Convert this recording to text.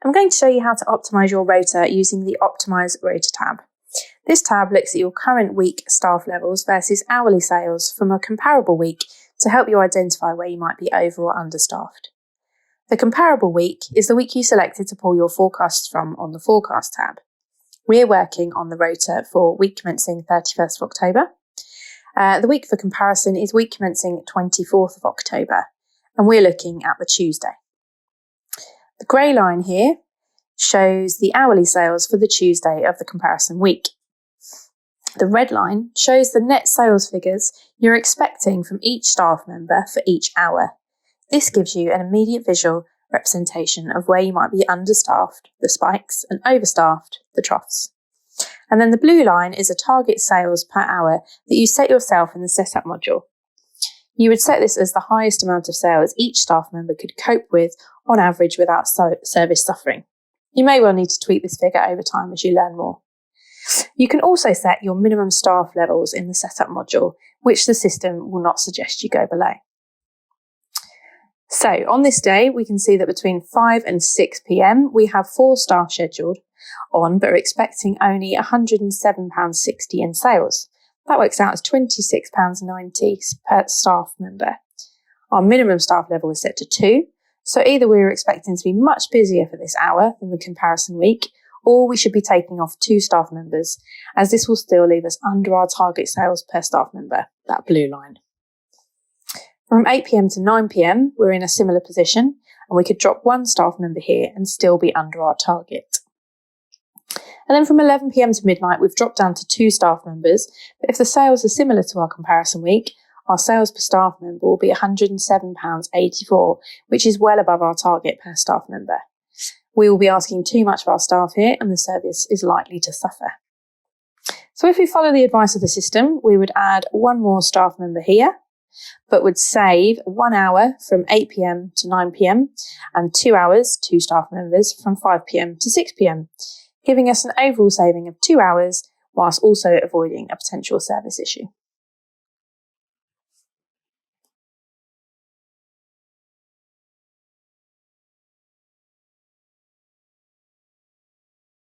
I'm going to show you how to optimise your rota using the Optimise Rota tab. This tab looks at your current week staff levels versus hourly sales from a comparable week to help you identify where you might be over or understaffed. The comparable week is the week you selected to pull your forecasts from on the Forecast tab. We're working on the rota for week commencing 31st of October. The week for comparison is week commencing 24th of October, and we're looking at the Tuesday. The grey line here shows the hourly sales for the Tuesday of the comparison week. The red line shows the net sales figures you're expecting from each staff member for each hour. This gives you an immediate visual representation of where you might be understaffed, the spikes, and overstaffed, the troughs. And then the blue line is a target sales per hour that you set yourself in the setup module. You would set this as the highest amount of sales each staff member could cope with on average without service suffering. You may well need to tweak this figure over time as you learn more. You can also set your minimum staff levels in the setup module, which the system will not suggest you go below. So on this day, we can see that between 5 and 6 p.m, we have 4 staff scheduled on, but are expecting only £107.60 in sales. That works out as £26.90 per staff member. Our minimum staff level is set to 2, so either we are expecting to be much busier for this hour than the comparison week, or we should be taking off 2 staff members, as this will still leave us under our target sales per staff member, that blue line. From 8 p.m. to 9 p.m, we're in a similar position, and we could drop 1 staff member here and still be under our target. And then from 11 p.m. to midnight, we've dropped down to 2 staff members, but if the sales are similar to our comparison week, our sales per staff member will be £107.84, which is well above our target per staff member. We will be asking too much of our staff here, and the service is likely to suffer. So if we follow the advice of the system, we would add 1 more staff member here, but would save 1 hour from 8 p.m. to 9 p.m, and 2 hours, 2 staff members, from 5 p.m. to 6 p.m, giving us an overall saving of 2 hours, whilst also avoiding a potential service issue.